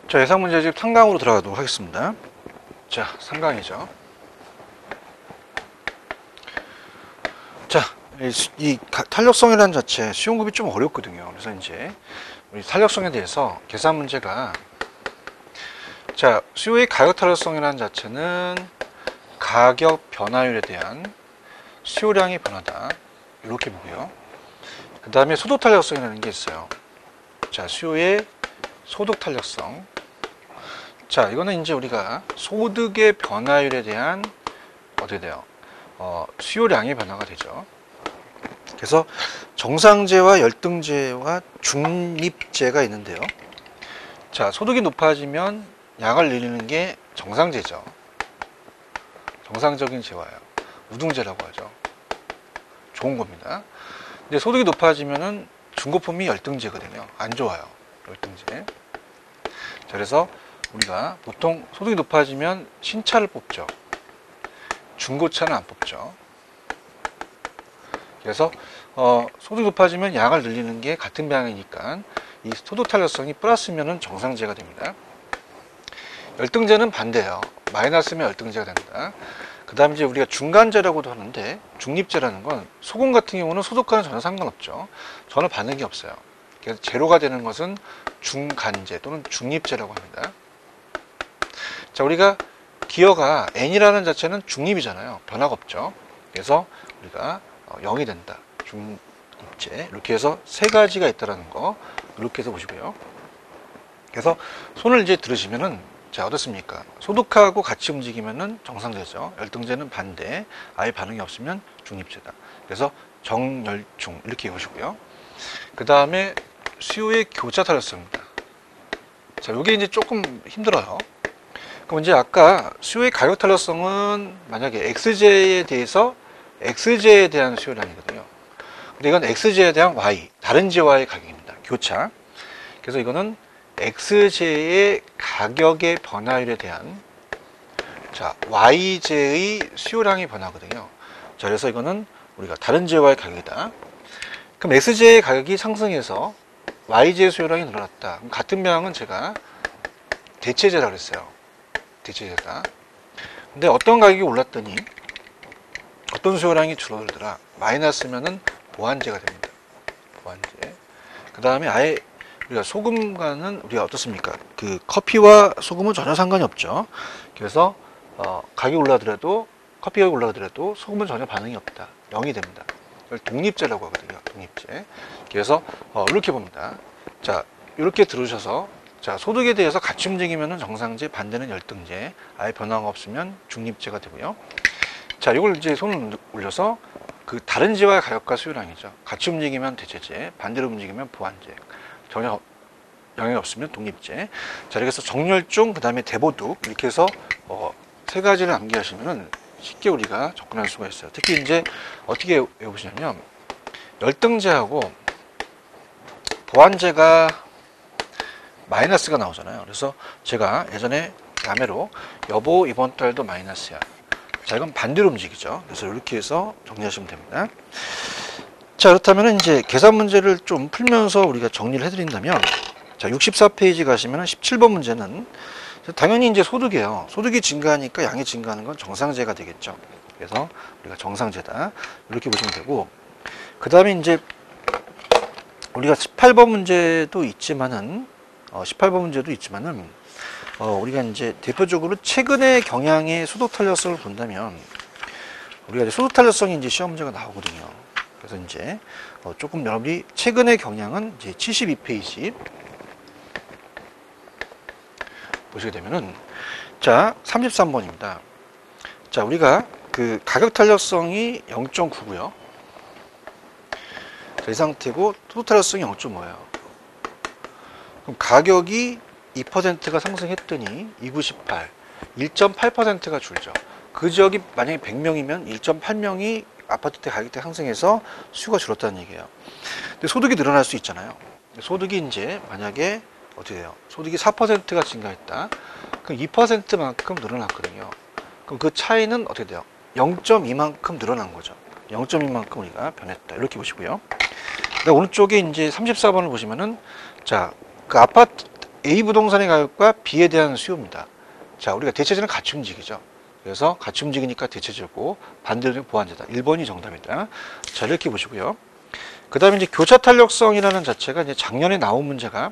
자, 예상 문제집 3강으로 들어가도록 하겠습니다. 자, 3강이죠. 자, 이 탄력성이라는 자체 시험급이 좀 어렵거든요. 그래서 이제 우리 탄력성에 대해서 계산 문제가, 자, 수요의 가격 탄력성이라는 자체는 가격 변화율에 대한 수요량의 변화다, 이렇게 보고요. 그 다음에 소득 탄력성이라는 게 있어요. 자, 수요의 소득 탄력성. 자, 이거는 이제 우리가 소득의 변화율에 대한 어떻게 돼요? 수요량의 변화가 되죠. 그래서 정상제와 열등제와 중립제가 있는데요. 자, 소득이 높아지면 양을 늘리는 게 정상제죠. 정상적인 제와요. 우등제라고 하죠. 좋은 겁니다. 근데 소득이 높아지면은 중고품이 열등제거든요. 안 좋아요. 열등제. 자, 그래서 우리가 보통 소득이 높아지면 신차를 뽑죠. 중고차는 안 뽑죠. 그래서 소득이 높아지면 양을 늘리는 게 같은 방향이니까 이 소득 탄력성이 플러스면은 정상제가 됩니다. 열등제는 반대예요. 마이너스면 열등제가 된다. 그 다음에 이제 우리가 중간제라고도 하는데, 중립제라는 건 소금 같은 경우는 소득과는 전혀 상관없죠. 전혀 반응이 없어요. 그래서 제로가 되는 것은 중간제 또는 중립제라고 합니다. 자, 우리가 기어가 n이라는 자체는 중립이잖아요. 변화가 없죠. 그래서 우리가 0이 된다. 중립제. 이렇게 해서 세 가지가 있다는 거, 이렇게 해서 보시고요. 그래서 손을 이제 들으시면은, 자, 어떻습니까? 소득하고 같이 움직이면은 정상제죠. 열등제는 반대. 아예 반응이 없으면 중립제다. 그래서 정열중, 이렇게 보시고요. 그 다음에 수요의 교차 탄력성입니다. 자, 이게 이제 조금 힘들어요. 그럼 이제 아까 수요의 가격 탄력성은 만약에 X제에 대해서 X제에 대한 수요량이거든요. 근데 이건 X제에 대한 Y, 다른 제와의 가격입니다. 교차. 그래서 이거는 X제의 가격의 변화율에 대한, 자, Y제의 수요량의 변화거든요. 자, 그래서 이거는 우리가 다른 제와의 가격이다. 그럼 X제의 가격이 상승해서 Y제의 수요량이 늘어났다. 그럼 같은 방향은 제가 대체제라고 그랬어요. 대체제다. 근데 어떤 가격이 올랐더니 어떤 수요량이 줄어들더라. 마이너스면은 보완제가 됩니다. 보완제. 그 다음에 아예 우리가 소금과는 우리가 어떻습니까? 그 커피와 소금은 전혀 상관이 없죠. 그래서 가격이 올라더라도, 커피 가격이 올라더라도 소금은 전혀 반응이 없다. 0이 됩니다. 이걸 독립제라고 하거든요. 독립제. 그래서 이렇게 봅니다. 자, 이렇게 들으셔서, 자, 소득에 대해서 같이 움직이면 정상제, 반대는 열등제, 아예 변화가 없으면 중립제가 되고요. 자, 이걸 이제 손을 올려서 그 다른 제와의 가격과 수요량이죠. 같이 움직이면 대체제, 반대로 움직이면 보완제, 전혀 영향이 없으면 독립제. 자, 이렇게 해서 정열중, 그 다음에 대보둑, 이렇게 해서 세 가지를 암기하시면은 쉽게 우리가 접근할 수가 있어요. 특히 이제 어떻게 외우시냐면, 열등제하고 보완제가 마이너스가 나오잖아요. 그래서 제가 예전에 야매로 여보 이번 달도 마이너스야. 자, 이건 반대로 움직이죠. 그래서 이렇게 해서 정리하시면 됩니다. 자, 그렇다면 이제 계산 문제를 좀 풀면서 우리가 정리를 해드린다면, 자, 64페이지 가시면 17번 문제는 당연히 이제 소득이에요. 소득이 증가하니까 양이 증가하는 건 정상제가 되겠죠. 그래서 우리가 정상제다. 이렇게 보시면 되고, 그 다음에 이제 우리가 18번 문제도 있지만은, 우리가 이제 대표적으로 최근의 경향의 소득 탄력성을 본다면, 우리가 이제 소득 탄력성이 이제 시험 문제가 나오거든요. 그래서 이제 조금 여러분이 최근의 경향은 이제 72페이지 보시게 되면은, 자, 33번입니다. 자, 우리가 그 가격 탄력성이 0.9고요. 이 상태고 소득 탄력성이 0.5예요. 그럼 가격이 2%가 상승했더니 298, 1.8%가 줄죠. 그 지역이 만약에 100명이면 1.8명이 아파트대 가격대 상승해서 수요가 줄었다는 얘기예요. 근데 소득이 늘어날 수 있잖아요. 소득이 이제 만약에 어떻게 돼요? 소득이 4%가 증가했다. 그럼 2%만큼 늘어났거든요. 그럼 그 차이는 어떻게 돼요? 0.2만큼 늘어난 거죠. 0.2만큼 우리가 변했다. 이렇게 보시고요. 오른쪽에 이제 34번을 보시면은, 자, 그 아파트 A 부동산의 가격과 B에 대한 수요입니다. 자, 우리가 대체제는 같이 움직이죠. 그래서 같이 움직이니까 대체제고 반대로 보완제다. 1번이 정답이다. 자, 이렇게 보시고요. 그 다음에 이제 교차 탄력성이라는 자체가 이제 작년에 나온 문제가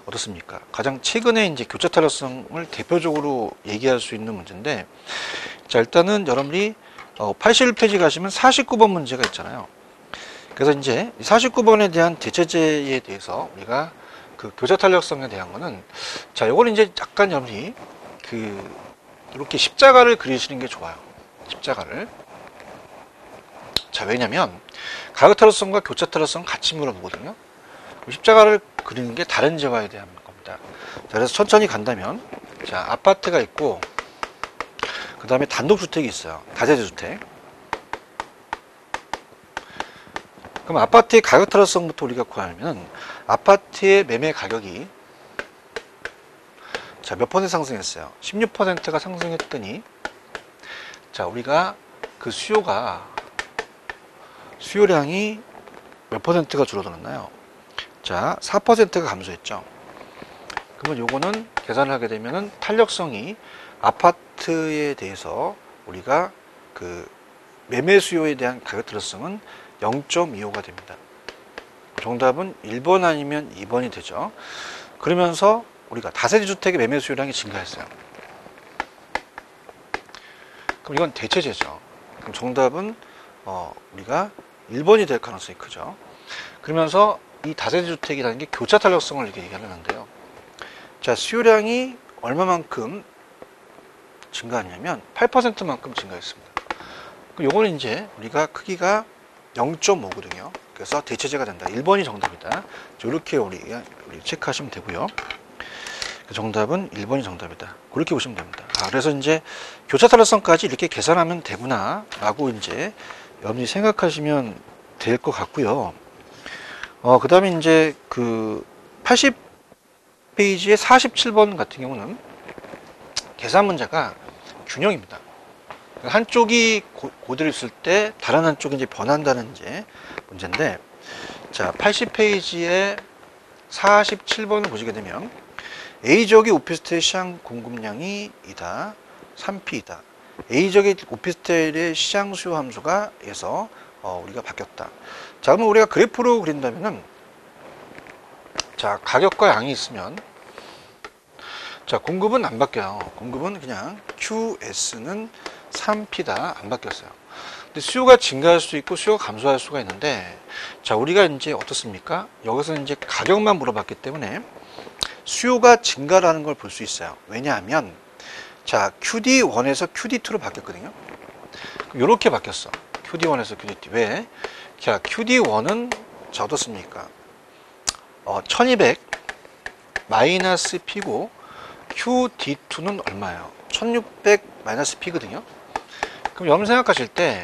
어떻습니까? 가장 최근에 이제 교차 탄력성을 대표적으로 얘기할 수 있는 문제인데, 자, 일단은 여러분이 81페이지 가시면 49번 문제가 있잖아요. 그래서 이제 49번에 대한 대체제에 대해서 우리가 그 교차 탄력성에 대한 거는, 자, 요거는 이제 약간 여러분이 이렇게 십자가를 그리시는 게 좋아요. 십자가를. 자, 왜냐면 가격 탄력성과 교차 탄력성은 같이 물어보거든요. 십자가를 그리는 게 다른 재화에 대한 겁니다. 자, 그래서 천천히 간다면, 자, 아파트가 있고, 그 다음에 단독주택이 있어요. 다세대 주택. 그럼 아파트의 가격 탄력성부터 우리가 구하려면, 아파트의 매매 가격이, 자, 몇 퍼센트 상승했어요? 16%가 상승했더니, 자, 우리가 그 수요량이 몇 퍼센트가 줄어들었나요? 자, 4%가 감소했죠. 그러면 요거는 계산을 하게 되면은 탄력성이 아파트에 대해서 우리가 그 매매 수요에 대한 가격 탄력성은 0.25가 됩니다. 정답은 1번 아니면 2번이 되죠. 그러면서 우리가 다세대 주택의 매매 수요량이 증가했어요. 그럼 이건 대체제죠. 그럼 정답은 우리가 1번이 될 가능성이 크죠. 그러면서 이 다세대 주택이라는 게 교차 탄력성을 이렇게 얘기하는데요. 자, 수요량이 얼마만큼 증가하냐면 8%만큼 증가했습니다. 그럼 요거는 이제 우리가 크기가 0.5거든요. 그래서 대체제가 된다. 1번이 정답이다. 이렇게 우리 체크하시면 되고요. 정답은 1번이 정답이다. 그렇게 보시면 됩니다. 그래서 이제 교차 탄력성까지 이렇게 계산하면 되구나 라고 이제 여러분이 생각하시면 될 것 같고요. 그 다음에 이제 그 80페이지의 47번 같은 경우는 계산 문제가 균형입니다. 한쪽이 고대로 있을 때 다른 한쪽이 이제 변한다는 이제 문제인데, 자, 80페이지의 47번을 보시게 되면 A지역의 오피스텔 시장 공급량이 이다, 3P이다. A지역의 오피스텔의 시장 수요 함수가 에서 우리가 바뀌었다. 자, 그러면 우리가 그래프로 그린다면은, 자, 가격과 양이 있으면, 자, 공급은 안 바뀌어요. 공급은 그냥 QS는 3P다. 안 바뀌었어요. 근데 수요가 증가할 수 있고 수요가 감소할 수가 있는데, 자, 우리가 이제 어떻습니까? 여기서 이제 가격만 물어봤기 때문에 수요가 증가라는 걸 볼 수 있어요. 왜냐하면, 자, QD1에서 QD2로 바뀌었거든요. 이렇게 바뀌었어. QD1에서 QD2. 왜? 자, QD1은 자, 어떻습니까? 1200 마이너스 P고, QD2는 얼마예요? 1600 마이너스 P거든요. 그럼 여러분 생각하실 때,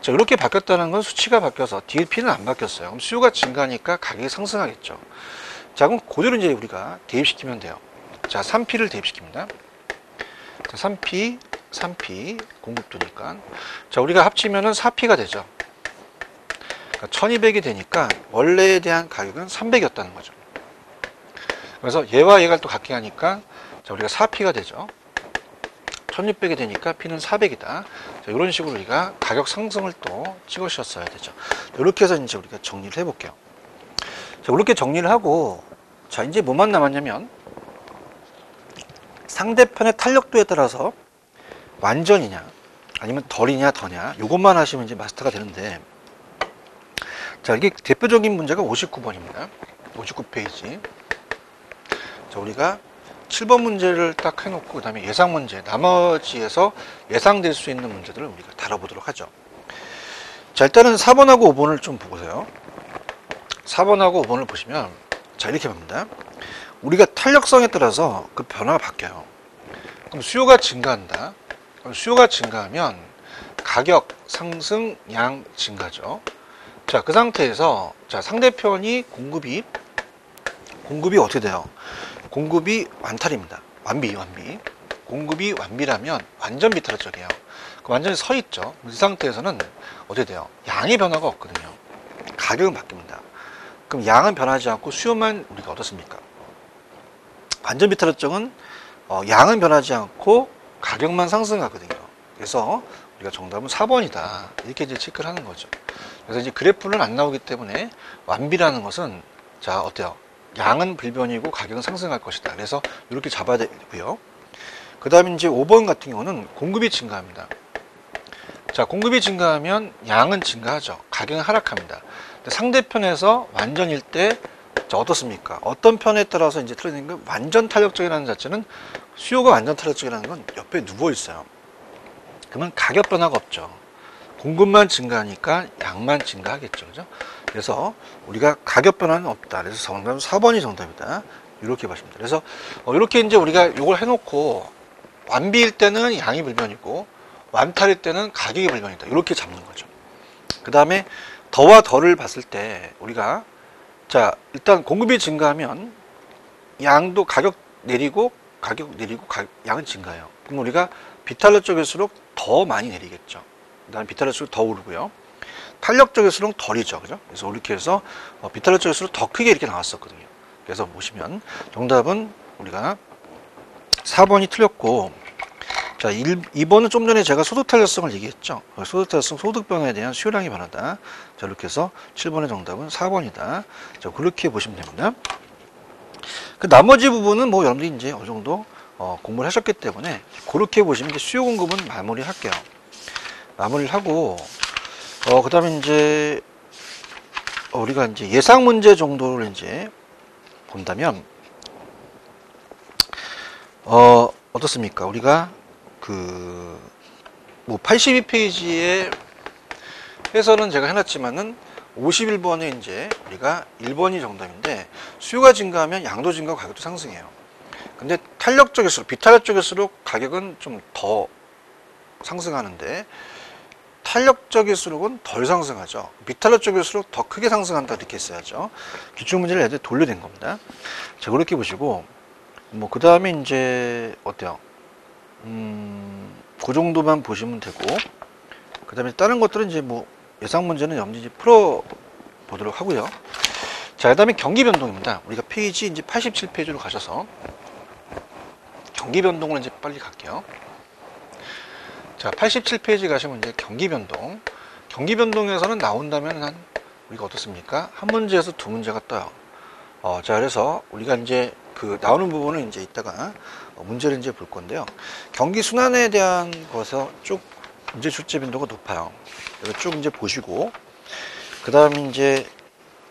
자, 이렇게 바뀌었다는 건 수치가 바뀌어서 DP는 안 바뀌었어요. 그럼 수요가 증가하니까 가격이 상승하겠죠. 자, 그럼 그대로 이제 우리가 대입시키면 돼요. 자, 3P를 대입시킵니다. 자, 3P 공급도니까. 자, 우리가 합치면은 4P가 되죠. 그러니까 1200이 되니까 원래에 대한 가격은 300이었다는 거죠. 그래서 얘와 얘가 또 같게 하니까, 자, 우리가 4P가 되죠. 1600이 되니까 P는 400이다. 자, 이런 식으로 우리가 가격 상승을 또 찍으셨어야 되죠. 이렇게 해서 이제 우리가 정리를 해볼게요. 자, 이렇게 정리를 하고, 자, 이제 뭐만 남았냐면, 상대편의 탄력도에 따라서 완전이냐, 아니면 덜이냐, 더냐, 이것만 하시면 이제 마스터가 되는데, 자, 이게 대표적인 문제가 59번입니다. 59페이지. 자, 우리가 7번 문제를 딱 해놓고, 그 다음에 예상 문제, 나머지에서 예상될 수 있는 문제들을 우리가 다뤄보도록 하죠. 자, 일단은 4번하고 5번을 좀 보세요. 4번하고 5번을 보시면, 자, 이렇게 봅니다. 우리가 탄력성에 따라서 그 변화가 바뀌어요. 그럼 수요가 증가한다. 그럼 수요가 증가하면 가격 상승, 양 증가죠. 자, 그 상태에서, 자, 상대편이 공급이 어떻게 돼요? 공급이 완탈입니다. 완비. 공급이 완비라면 완전 비탈적이에요. 완전히 서 있죠. 이 상태에서는 어떻게 돼요? 양의 변화가 없거든요. 가격은 바뀝니다. 그럼 양은 변하지 않고 수요만 우리가 어떻습니까? 완전 비탈협정은 양은 변하지 않고 가격만 상승하거든요. 그래서 우리가 정답은 4번이다. 이렇게 이제 체크를 하는 거죠. 그래서 이제 그래프는 안 나오기 때문에 완비라는 것은 자, 어때요? 양은 불변이고 가격은 상승할 것이다. 그래서 이렇게 잡아야 되고요. 그 다음에 이제 5번 같은 경우는 공급이 증가합니다. 자, 공급이 증가하면 양은 증가하죠. 가격은 하락합니다. 근데 상대편에서 완전일 때 자, 어떻습니까? 어떤 편에 따라서 이제 틀어지는 건 완전 탄력적이라는 자체는 수요가 완전 탄력적이라는 건 옆에 누워 있어요. 그러면 가격 변화가 없죠. 공급만 증가하니까 양만 증가하겠죠. 그죠? 그래서 우리가 가격 변화는 없다. 그래서 정답은 4번이 정답이다. 이렇게 보시면 됩니다. 그래서 이렇게 이제 우리가 이걸 해놓고 완비일 때는 양이 불변이고 완탈일 때는 가격이 불변이다. 이렇게 잡는 거죠. 그 다음에 더와 덜을 봤을 때 우리가 자, 일단 공급이 증가하면 양도 가격 내리고 양은 증가해요. 그럼 우리가 비탄력 쪽일수록 더 많이 내리겠죠. 그 다음에 비탄력 쪽이 더 오르고요. 탄력 쪽일수록 덜이죠. 그죠? 그래서 이렇게 해서 비탄력 쪽일수록 더 크게 이렇게 나왔었거든요. 그래서 보시면 정답은 우리가 4번이 틀렸고, 자, 2번은 좀 전에 제가 소득 탄력성을 얘기했죠. 소득 탄력성, 소득 변화에 대한 수요량의 변화다. 자, 이렇게 해서 7번의 정답은 4번이다. 자, 그렇게 보시면 됩니다. 그 나머지 부분은 뭐 여러분들이 이제 어느 정도 공부를 하셨기 때문에 그렇게 보시면 이제 수요 공급은 마무리 할게요. 마무리를 하고, 그 다음에 이제 우리가 이제 예상 문제 정도를 이제 본다면, 어떻습니까? 우리가 뭐 82페이지에 해설은 제가 해놨지만은 51번에 이제 우리가 1번이 정답인데 수요가 증가하면 양도 증가하고 가격도 상승해요. 근데 탄력 쪽일수록, 비탄력 쪽일수록 가격은 좀 더 상승하는데 탄력 쪽일수록은 덜 상승하죠. 비탄력 쪽일수록 더 크게 상승한다 이렇게 했어야죠. 기출문제를 애들 돌려낸 겁니다. 자, 그렇게 보시고 뭐 그 다음에 이제 어때요? 그 정도만 보시면 되고, 그 다음에 다른 것들은 이제 뭐 예상 문제는 염지 풀어 보도록 하고요. 자, 그 다음에 경기 변동입니다. 우리가 페이지 이제 87페이지로 가셔서 경기 변동을 이제 빨리 갈게요. 자, 87페이지 가시면 이제 경기 변동. 경기 변동에서는 나온다면 한 우리가 어떻습니까? 한 문제에서 두 문제가 떠요. 자, 그래서 우리가 이제 그 나오는 부분은 이제 이따가 문제를 이제 볼 건데요. 경기 순환에 대한 것에서 쭉 문제 출제 빈도가 높아요. 그래서 쭉 이제 보시고, 그 다음에 이제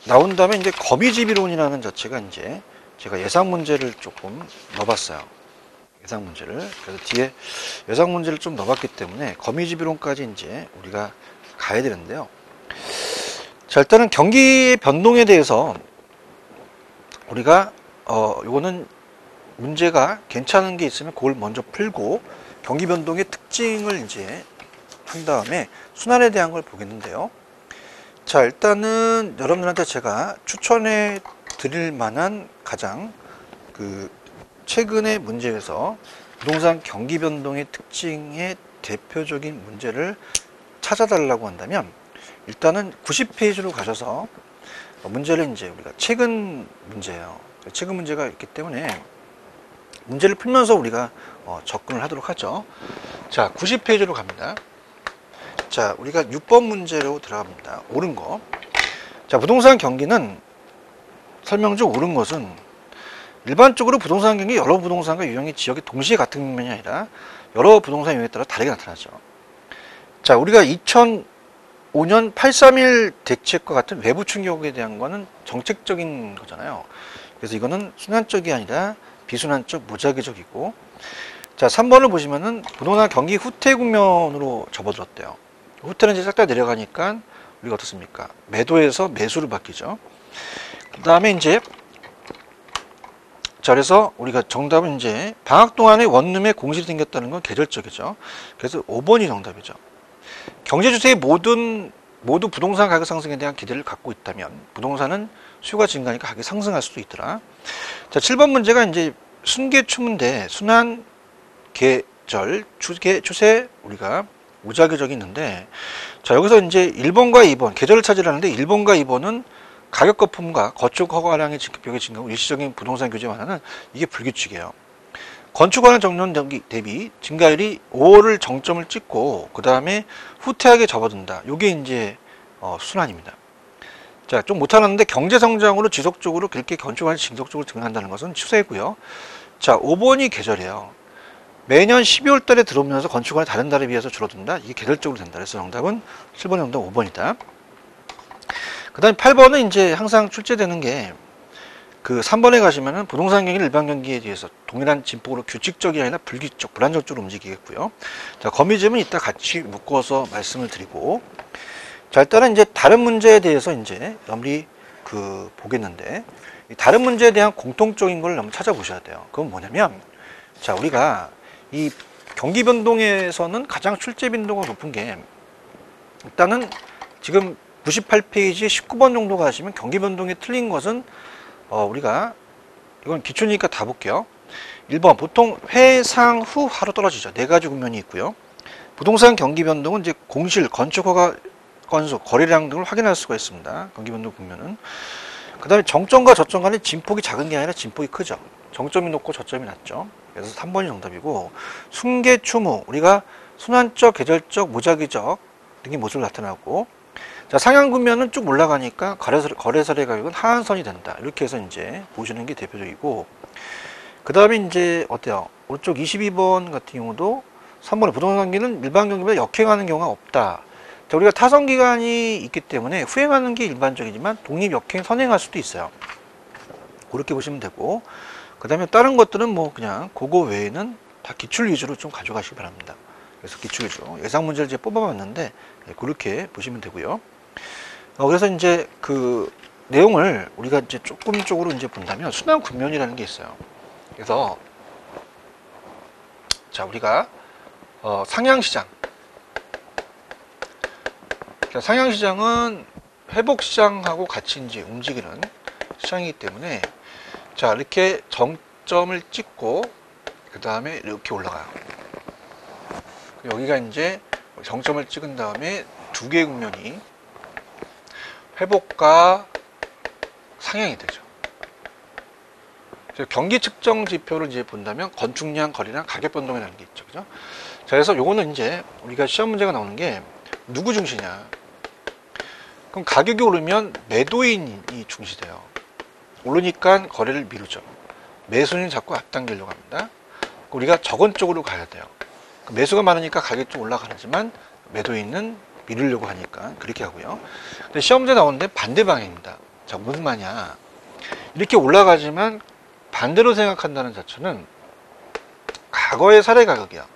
나온 다음에 이제 거미집이론이라는 자체가 이제 제가 예상 문제를 조금 넣어봤어요. 예상 문제를. 그래서 뒤에 예상 문제를 좀 넣어봤기 때문에 거미집이론까지 이제 우리가 가야 되는데요. 자, 일단은 경기 변동에 대해서 우리가 요거는 문제가 괜찮은 게 있으면 그걸 먼저 풀고 경기 변동의 특징을 이제 한 다음에 순환에 대한 걸 보겠는데요. 자, 일단은 여러분들한테 제가 추천해 드릴 만한 가장 최근의 문제에서 부동산 경기 변동의 특징의 대표적인 문제를 찾아달라고 한다면 일단은 90페이지로 가셔서 문제를 이제 우리가 최근 문제예요. 최근 문제가 있기 때문에 문제를 풀면서 우리가 접근을 하도록 하죠. 자, 90페이지로 갑니다. 자, 우리가 6번 문제로 들어갑니다. 옳은 거. 자, 부동산 경기는 설명 중 옳은 것은 일반적으로 부동산 경기 여러 부동산과 유형의 지역이 동시에 같은 면이 아니라 여러 부동산 유형에 따라 다르게 나타나죠. 자, 우리가 2005년 831 대책과 같은 외부 충격에 대한 거는 정책적인 거잖아요. 그래서 이거는 순환적이 아니라 비순환적, 무작위적이고, 자, 3번을 보시면은 부동산 경기 후퇴 국면으로 접어들었대요. 후퇴는 이제 싹 다 내려가니까 우리가 어떻습니까? 매도에서 매수로 바뀌죠. 그 다음에 이제 자, 그래서 우리가 정답은 이제 방학 동안에 원룸에 공실이 생겼다는 건 계절적이죠. 그래서 5번이 정답이죠. 경제주택의 모두 부동산 가격 상승에 대한 기대를 갖고 있다면 부동산은 수요가 증가하니까 가격이 상승할 수도 있더라. 자, 7번 문제가 이제 순계추문데 순환 계절 추세 우리가 무작위적이 있는데, 자, 여기서 이제 1번과 2번 계절을 찾으라는데 1번과 2번은 가격 거품과 건축 허가량의 벽의 증가, 일시적인 부동산 규제 완화는 이게 불규칙이에요. 건축 완화 정년 대비 증가율이 5월을 정점을 찍고 그 다음에 후퇴하게 접어든다. 이게 이제 순환입니다. 자, 좀 못하는데 경제 성장으로 지속적으로 그렇게 건축 완화 지속적으로 증가한다는 것은 추세고요. 자, 5번이 계절이에요. 매년 12월 달에 들어오면서 건축 완화 다른 달에 비해서 줄어든다. 이게 계절적으로 된다. 그래서 정답은 7번 정답 5번이다. 그 다음에 8번은 이제 항상 출제되는 게 그 3번에 가시면은 부동산 경기 일반 경기에 대해서 동일한 진폭으로 규칙적이 아니라 불규칙적, 불안정적으로 움직이겠고요. 자, 거미집은 이따 같이 묶어서 말씀을 드리고, 자, 일단은 이제 다른 문제에 대해서 이제 여러분이 보겠는데, 다른 문제에 대한 공통적인 걸 한번 찾아보셔야 돼요. 그건 뭐냐면, 자, 우리가 이 경기 변동에서는 가장 출제 빈도가 높은 게, 일단은 지금 98페이지 19번 정도 가시면 경기 변동이 틀린 것은 우리가 이건 기초니까 다 볼게요. 1번 보통 회상 후 하루 떨어지죠. 4가지 국면이 있고요. 부동산 경기 변동은 이제 공실, 건축 허가 건수, 거래량 등을 확인할 수가 있습니다. 경기 변동 국면은. 그 다음에 정점과 저점 간의 진폭이 작은 게 아니라 진폭이 크죠. 정점이 높고 저점이 낮죠. 그래서 3번이 정답이고, 순계 추무, 우리가 순환적, 계절적, 무작위적 등의 모습을 나타나고, 자, 상향 국면은 쭉 올라가니까 거래설의 가격은 하한선이 된다. 이렇게 해서 이제 보시는 게 대표적이고, 그 다음에 이제 어때요? 오른쪽 22번 같은 경우도 3번의 부동산 경기는 일반 경기보다 역행하는 경우가 없다. 자, 우리가 타선 기간이 있기 때문에 후행하는 게 일반적이지만 독립 역행 선행할 수도 있어요. 그렇게 보시면 되고, 그 다음에 다른 것들은 뭐 그냥 그거 외에는 다 기출 위주로 좀 가져가시기 바랍니다. 그래서 기출 위주로 예상 문제를 이제 뽑아봤는데 그렇게 보시면 되고요. 그래서 이제 그 내용을 우리가 이제 조금적으로 이제 본다면 순환 국면이라는 게 있어요. 그래서 자, 우리가 상향시장, 상향시장은 회복시장하고 같이 이제 움직이는 시장이기 때문에, 자, 이렇게 정점을 찍고 그 다음에 이렇게 올라가요. 여기가 이제 정점을 찍은 다음에 두 개의 국면이 회복과 상향이 되죠. 경기 측정 지표를 이제 본다면 건축량, 거래량, 가격 변동이라는 게 있죠. 그죠? 자, 그래서 요거는 이제 우리가 시험 문제가 나오는 게 누구 중시냐. 그럼 가격이 오르면 매도인이 중시돼요. 오르니까 거래를 미루죠. 매수인은 자꾸 앞당기려고 합니다. 우리가 적은 쪽으로 가야 돼요. 매수가 많으니까 가격이 좀 올라가지만 매도인은 미루려고 하니까 그렇게 하고요. 근데 시험 문제 나오는데 반대 방향입니다. 자, 무슨 말이냐. 이렇게 올라가지만 반대로 생각한다는 자체는 과거의 사례 가격이야.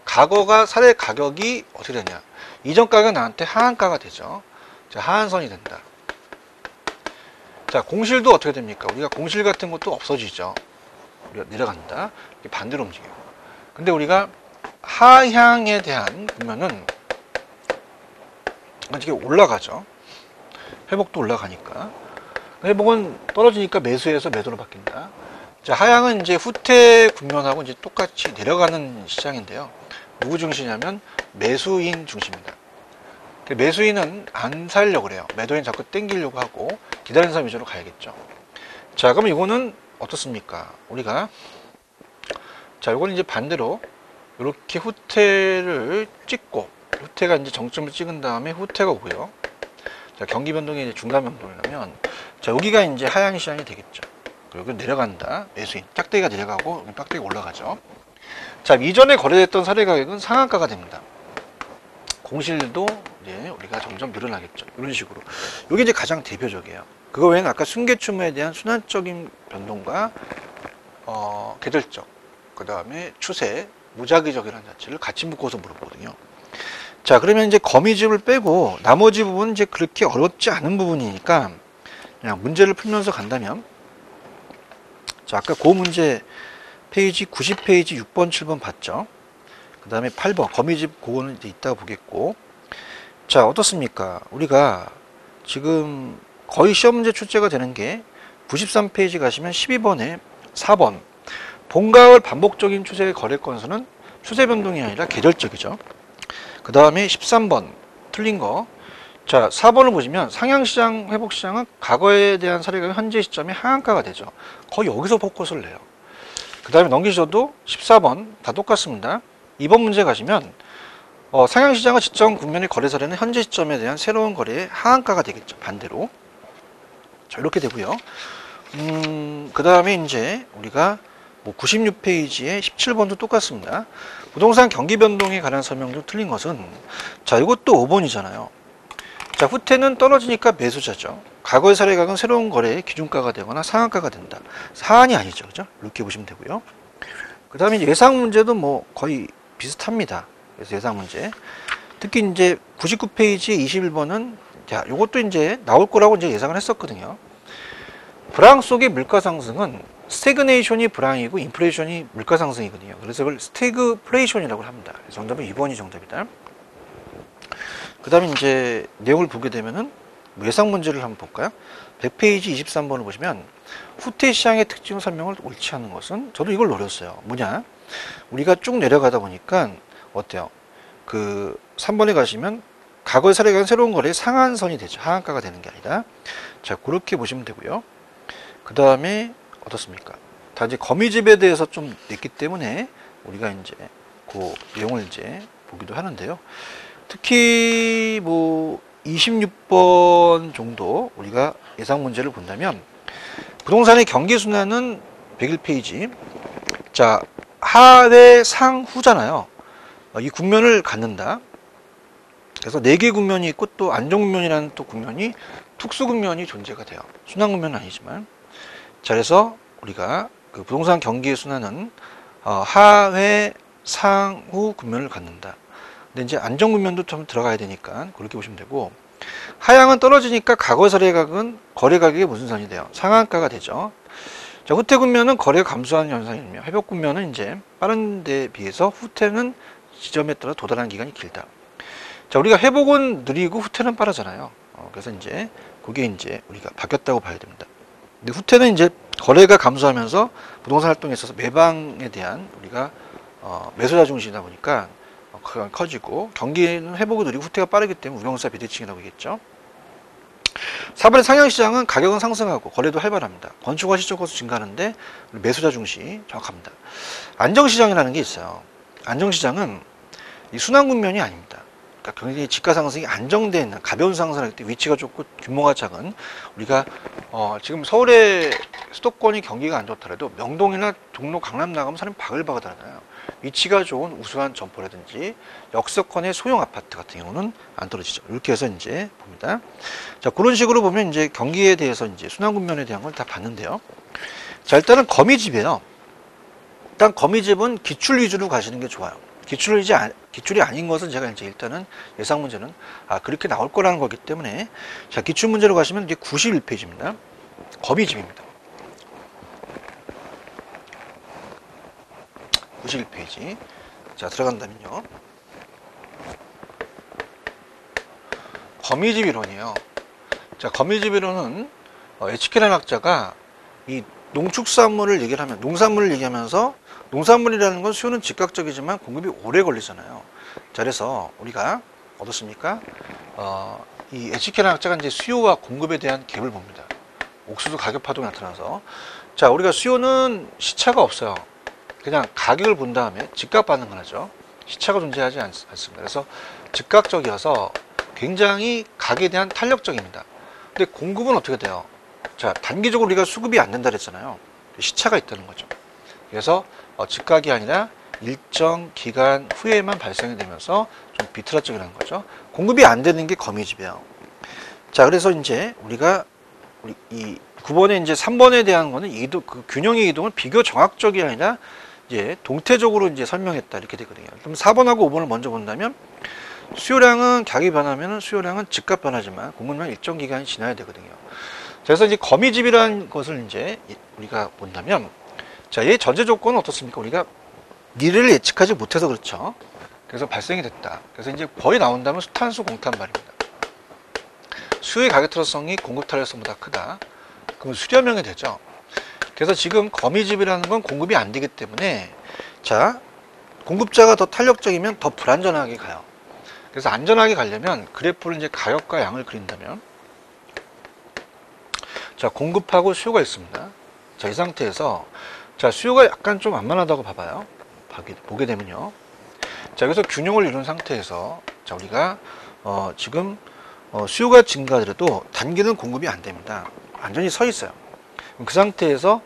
과거가 사례 가격이 어떻게 되냐. 이전 가격은 나한테 하한가가 되죠. 자, 하한선이 된다. 자, 공실도 어떻게 됩니까? 우리가 공실 같은 것도 없어지죠. 우리가 내려간다. 반대로 움직여요. 근데 우리가 하향에 대한 보면은 이게 올라가죠. 회복도 올라가니까. 회복은 떨어지니까 매수해서 매도로 바뀐다. 자, 하향은 이제 후퇴 국면하고 이제 똑같이 내려가는 시장인데요. 누구 중시냐면 매수인 중시입니다. 매수인은 안 살려고 그래요. 매도인 자꾸 땡기려고 하고 기다리는 사람 위주로 가야겠죠. 자, 그럼 이거는 어떻습니까? 우리가 자, 이거는 이제 반대로 이렇게 후퇴를 찍고, 후퇴가 이제 정점을 찍은 다음에 후퇴가 오고요. 자, 경기 변동이 이제 중간 변동이라면, 자, 여기가 이제 하향 시장이 되겠죠. 그리고 내려간다. 매수인. 짝대기가 내려가고, 짝대기가 올라가죠. 자, 이전에 거래됐던 사례 가격은 상한가가 됩니다. 공실도 이제 우리가 점점 늘어나겠죠. 이런 식으로. 이게 이제 가장 대표적이에요. 그거 외에는 아까 순계추무에 대한 순환적인 변동과, 계절적, 그 다음에 추세, 무작위적이라는 자체를 같이 묶어서 물어보거든요. 자, 그러면 이제 거미집을 빼고 나머지 부분은 이제 그렇게 어렵지 않은 부분이니까 그냥 문제를 풀면서 간다면, 자, 아까 그 문제 페이지 90페이지 6번, 7번 봤죠? 그 다음에 8번 거미집 그거는 이제 이따가 보겠고, 자, 어떻습니까? 우리가 지금 거의 시험 문제 출제가 되는 게 93페이지 가시면 12번에 4번 봄, 가을 반복적인 추세의 거래 건수는 추세 변동이 아니라 계절적이죠. 그 다음에 13번 틀린 거, 자, 4번을 보시면 상향시장, 회복시장은 과거에 대한 사례가 현재 시점에 하한가가 되죠. 거의 여기서 포커스를 내요. 그 다음에 넘기셔도 14번 다 똑같습니다. 2번 문제 가시면 상향시장의 지정 국면의 거래 사례는 현재 시점에 대한 새로운 거래의 하한가가 되겠죠. 반대로. 자, 이렇게 되고요. 그 다음에 이제 우리가 96페이지에 17번도 똑같습니다. 부동산 경기 변동에 관한 설명 중 틀린 것은, 자, 이것도 5번이잖아요. 자, 후퇴는 떨어지니까 매수자죠. 과거의 사례각은 새로운 거래의 기준가가 되거나 상한가가 된다. 사안이 아니죠. 그죠? 이렇게 보시면 되고요. 그 다음에 예상 문제도 뭐 거의 비슷합니다. 그래서 예상 문제. 특히 이제 99페이지 21번은, 자, 요것도 이제 나올 거라고 이제 예상을 했었거든요. 불황 속의 물가 상승은 스태그네이션이 불황이고 인플레이션이 물가 상승이거든요. 그래서 이걸 스태그플레이션이라고 합니다. 정답은 2번이 정답이다. 그 다음에 이제 내용을 보게 되면은 예상 문제를 한번 볼까요? 100페이지 23번을 보시면 후퇴 시장의 특징 설명을 옳지 않은 것은, 저도 이걸 노렸어요. 뭐냐? 우리가 쭉 내려가다 보니까 어때요? 그 3번에 가시면 과거의 사례가 새로운 거래의 상한선이 되죠. 하한가가 되는 게 아니라. 자, 그렇게 보시면 되고요. 그 다음에 어떻습니까? 다 이제 거미집에 대해서 좀 냈기 때문에 우리가 이제 그 내용을 이제 보기도 하는데요. 특히 뭐 26번 정도 우리가 예상 문제를 본다면, 부동산의 경기 순환은 101페이지. 자, 하회 상후잖아요. 이 국면을 갖는다. 그래서 4개 국면이 있고 또 안정 국면이라는 또 국면이, 특수 국면이 존재가 돼요. 순환 국면은 아니지만. 자, 그래서 우리가 그 부동산 경기의 순환은 하회 상후 국면을 갖는다. 근데 이제 안정 국면도 좀 들어가야 되니까 그렇게 보시면 되고, 하향은 떨어지니까 과거의 사례각은 거래 가격의 무슨 선이 돼요? 상한가가 되죠. 자, 후퇴 국면은 거래가 감소하는 현상이며, 회복 국면은 이제 빠른 데 비해서 후퇴는 지점에 따라 도달하는 기간이 길다. 자, 우리가 회복은 느리고 후퇴는 빠르잖아요. 그래서 이제 그게 이제 우리가 바뀌었다고 봐야 됩니다. 근데 후퇴는 이제 거래가 감소하면서 부동산 활동에 있어서 매방에 대한 우리가 매수자 중심이다 보니까 커지고, 경기는 회복이 느리고 후퇴가 빠르기 때문에 우경사 비대칭이라고 하겠죠. 4번의 상향시장은 가격은 상승하고 거래도 활발합니다. 건축과 시청 건수 증가하는데 매수자 중시 정확합니다. 안정시장이라는 게 있어요. 안정시장은 이 순환 국면이 아닙니다. 그러니까 굉장히 지가 상승이 안정되어 있는 가벼운 상승할 때 위치가 좋고 규모가 작은, 우리가 지금 서울의 수도권이 경기가 안 좋더라도 명동이나 종로, 강남 나가면 사람이 바글바글 하잖아요. 위치가 좋은 우수한 점포라든지 역세권의 소형 아파트 같은 경우는 안 떨어지죠. 이렇게 해서 이제 봅니다. 자, 그런 식으로 보면 이제 경기에 대해서 이제 순환 국면에 대한 걸 다 봤는데요. 자, 일단은 거미집이에요. 일단 거미집은 기출 위주로 가시는 게 좋아요. 기출이 아닌 것은 제가 이제 일단은 예상 문제는 그렇게 나올 거라는 거기 때문에, 자, 기출 문제로 가시면 이제 91페이지입니다. 거미집입니다. 91페이지. 자, 들어간다면요. 거미집 이론이에요. 자, 거미집 이론은 에치케란 학자가 이 농축산물을 얘기를 하면, 농산물을 얘기하면서, 농산물이라는 건 수요는 즉각적이지만 공급이 오래 걸리잖아요. 자, 그래서 우리가 어떻습니까? 이 에치케란 학자가 이제 수요와 공급에 대한 갭을 봅니다. 옥수수 가격 파동이 나타나서, 자, 우리가 수요는 시차가 없어요. 그냥 가격을 본 다음에 즉각 반응을 하죠. 시차가 존재하지 않습니다. 그래서 즉각적이어서 굉장히 가격에 대한 탄력적입니다. 근데 공급은 어떻게 돼요? 자, 단기적으로 우리가 수급이 안 된다 그랬잖아요. 시차가 있다는 거죠. 그래서 즉각이 아니라 일정 기간 후에만 발생이 되면서 좀 비틀어적이라는 거죠. 공급이 안 되는 게 거미집이에요. 자, 그래서 이제 우리가 이 9번에 이제 3번에 대한 거는 그 균형의 이동을 비교 정확적이 아니라 이제 동태적으로 이제 설명했다, 이렇게 되거든요. 그럼 4번하고 5번을 먼저 본다면, 수요량은 가격이 변하면 수요량은 즉각 변하지만 공급량은 일정 기간이 지나야 되거든요. 그래서 이제 거미집이라는 것을 이제 우리가 본다면, 자, 얘 전제 조건은 어떻습니까? 우리가 미래를 예측하지 못해서 그렇죠. 그래서 발생이 됐다. 그래서 이제 거의 나온다면 수탄수 공탄발입니다. 수요의 가격 탄력성이 공급 탄력성보다 크다. 그럼 수렴형이 되죠. 그래서 지금 거미집이라는 건 공급이 안 되기 때문에, 자, 공급자가 더 탄력적이면 더 불안전하게 가요. 그래서 안전하게 가려면 그래프를 이제 가격과 양을 그린다면, 자, 공급하고 수요가 있습니다. 자, 이 상태에서, 자, 수요가 약간 좀 완만하다고 봐봐요. 보게 되면요. 자, 여기서 균형을 이룬 상태에서, 자, 우리가, 지금, 수요가 증가하더라도 단기는 공급이 안 됩니다. 완전히 서 있어요. 그럼 그 상태에서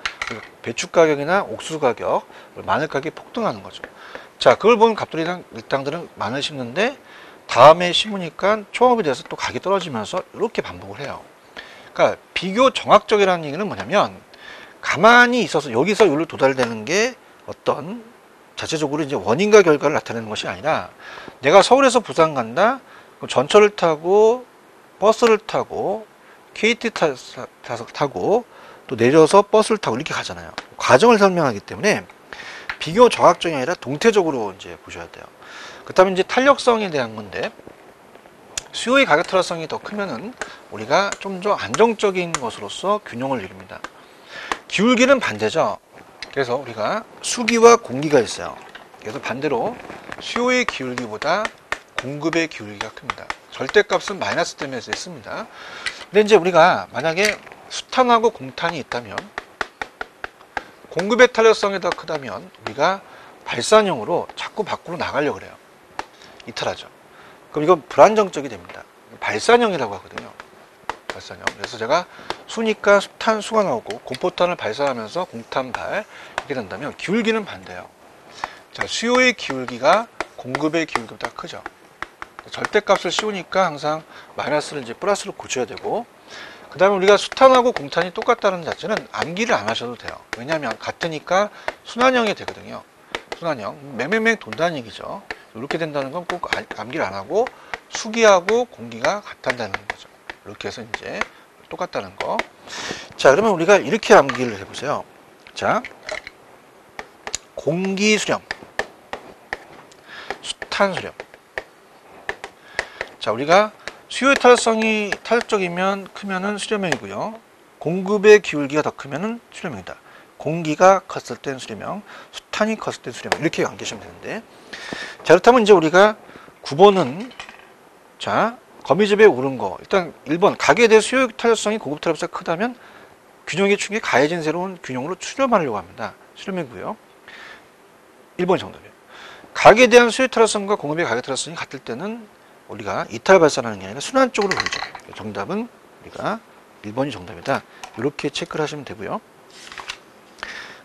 배추 가격이나 옥수수 가격, 마늘 가격이 폭등하는 거죠. 자, 그걸 보면 갑돌이랑 일당들은 마늘 심는데 다음에 심으니까 초업이 돼서 또 가격이 떨어지면서 이렇게 반복을 해요. 그러니까 비교 정확적이라는 얘기는 뭐냐면, 가만히 있어서 여기서 여기로 도달되는 게 어떤 자체적으로 이제 원인과 결과를 나타내는 것이 아니라, 내가 서울에서 부산 간다, 전철을 타고 버스를 타고 KT 타고 또 내려서 버스를 타고 이렇게 가잖아요. 과정을 설명하기 때문에 비교 정확적이 아니라 동태적으로 이제 보셔야 돼요. 그다음에 이제 탄력성에 대한 건데, 수요의 가격 탄력성이 더 크면은 우리가 좀 더 안정적인 것으로서 균형을 이룹니다. 기울기는 반대죠. 그래서 우리가 수기와 공기가 있어요. 그래서 반대로 수요의 기울기보다 공급의 기울기가 큽니다. 절대값은 마이너스 때문에 씁니다. 근데 이제 우리가 만약에 수탄하고 공탄이 있다면, 공급의 탄력성이 더 크다면 우리가 발산형으로 자꾸 밖으로 나가려고 그래요. 이탈하죠. 그럼 이건 불안정적이 됩니다. 발산형이라고 하거든요. 발산형. 그래서 제가 수니까 수탄, 수가 나오고 공포탄을 발사하면서 공탄, 발 이렇게 된다면 기울기는 반대예요. 자, 수요의 기울기가 공급의 기울기보다 크죠. 절대값을 씌우니까 항상 마이너스를 이제 플러스로 고쳐야 되고, 그 다음에 우리가 수탄하고 공탄이 똑같다는 자체는 암기를 안 하셔도 돼요. 왜냐하면 같으니까 순환형이 되거든요. 순환형. 맹맹맹 돈다는 얘기죠. 이렇게 된다는 건 꼭 암기를 안 하고 수기하고 공기가 같다는 거죠. 이렇게 해서 이제 똑같다는 거. 자, 그러면 우리가 이렇게 암기를 해보세요. 자, 공기 수렴, 수탄 수렴. 자, 우리가 수요의 탄력성이 탄력적이면 크면은 수렴형이고요. 공급의 기울기가 더 크면은 수렴형이다. 공기가 컸을 땐 수렴형, 수탄이 컸을 땐 수렴형. 이렇게 암기하시면 되는데, 자, 그렇다면 이제 우리가 9번은, 자, 거미집에 오른 거. 일단 1번, 가게에 대해 수요 탄력성이 공급 탄력성이 크다면 균형의 축에 가해진 새로운 균형으로 수렴하려고 합니다. 수렴이고요. 1번이 정답이에요. 가게에 대한 수요 탄력성과 공급의 가격 탄력성이 같을 때는 우리가 이탈 발산하는 게 아니라 순환 쪽으로 돌죠. 정답은 우리가 1번이 정답이다. 이렇게 체크를 하시면 되고요.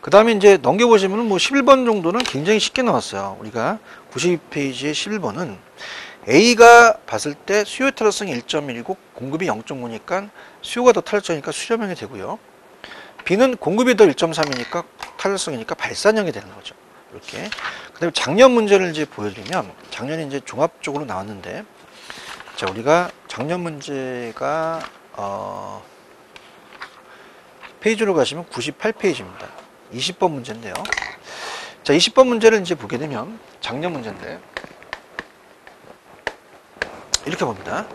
그 다음에 이제 넘겨보시면 뭐 11번 정도는 굉장히 쉽게 나왔어요. 우리가 92페이지의 11번은 A가 봤을 때 수요 탄력성이 1.1이고 공급이 0.5니까 수요가 더 탄력적이니까 수렴형이 되고요. B는 공급이 더 1.3이니까 탄력성이니까 발산형이 되는 거죠. 이렇게. 그 다음에 작년 문제를 이제 보여드리면, 작년에 이제 종합적으로 나왔는데, 자, 우리가 작년 문제가, 페이지로 가시면 98페이지입니다. 20번 문제인데요. 자, 20번 문제를 이제 보게 되면, 작년 문제인데, 이렇게 봅니다.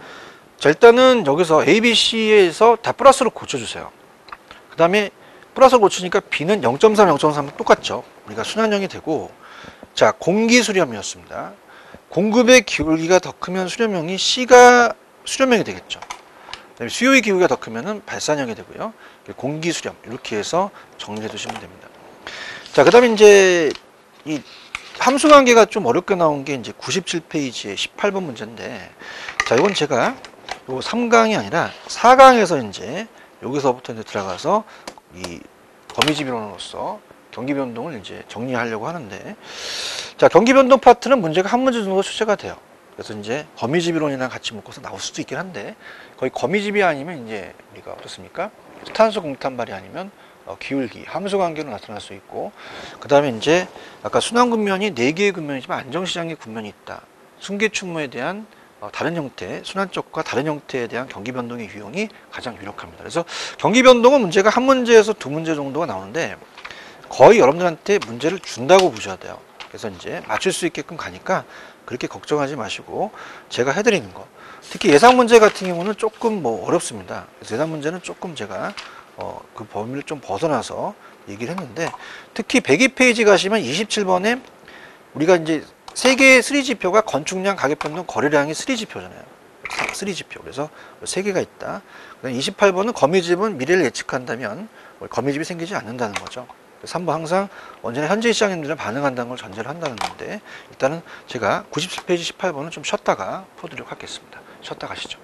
자, 일단은 여기서 A, B, C에서 다 플러스로 고쳐주세요. 그 다음에 플러스로 고치니까 B는 0.3, 0.3은 똑같죠. 우리가 순환형이 되고, 자, 공기 수렴이었습니다. 공급의 기울기가 더 크면 수렴형이 C가 수렴형이 되겠죠. 그다음에 수요의 기울기가 더 크면은 발산형이 되고요. 공기 수렴 이렇게 해서 정리해 두시면 됩니다. 자, 그다음에 이제 이 함수 관계가 좀 어렵게 나온 게 이제 97페이지의 18번 문제인데, 자, 이건 제가 요 3강이 아니라 4강에서 이제 여기서부터 이제 들어가서 이 거미집 이론으로서 경기 변동을 이제 정리하려고 하는데, 자, 경기 변동 파트는 문제가 한 문제 정도 출제가 돼요. 그래서 이제 거미집 이론이랑 같이 묶어서 나올 수도 있긴 한데, 거의 거미집이 아니면 이제 우리가 어떻습니까? 탄소 공탄발이 아니면 기울기, 함수 관계로 나타날 수 있고, 그 다음에 이제 아까 순환 군면이 4개의 군면이지만 안정시장의 군면이 있다. 순계충무에 대한 다른 형태, 순환적과 다른 형태에 대한 경기 변동의 유형이 가장 유력합니다. 그래서 경기 변동은 문제가 한 문제에서 두 문제 정도가 나오는데, 거의 여러분들한테 문제를 준다고 보셔야 돼요. 그래서 이제 맞출 수 있게끔 가니까 그렇게 걱정하지 마시고 제가 해드리는 거, 특히 예상 문제 같은 경우는 조금 뭐 어렵습니다. 그래서 예상 문제는 조금 제가 그 범위를 좀 벗어나서 얘기를 했는데, 특히 102페이지 가시면 27번에 우리가 이제 세 개의 3지표가 건축량, 가격 변동, 거래량이 3지표잖아요. 3지표. 그래서 세 개가 있다. 28번은 거미집은 미래를 예측한다면 거미집이 생기지 않는다는 거죠. 3번 항상 언제나 현재 시장 현들은 반응한다는 걸 전제를 한다는 건데, 일단은 제가 97페이지 18번은 좀 쉬었다가 풀도록 하겠습니다. 쉬었다 가시죠.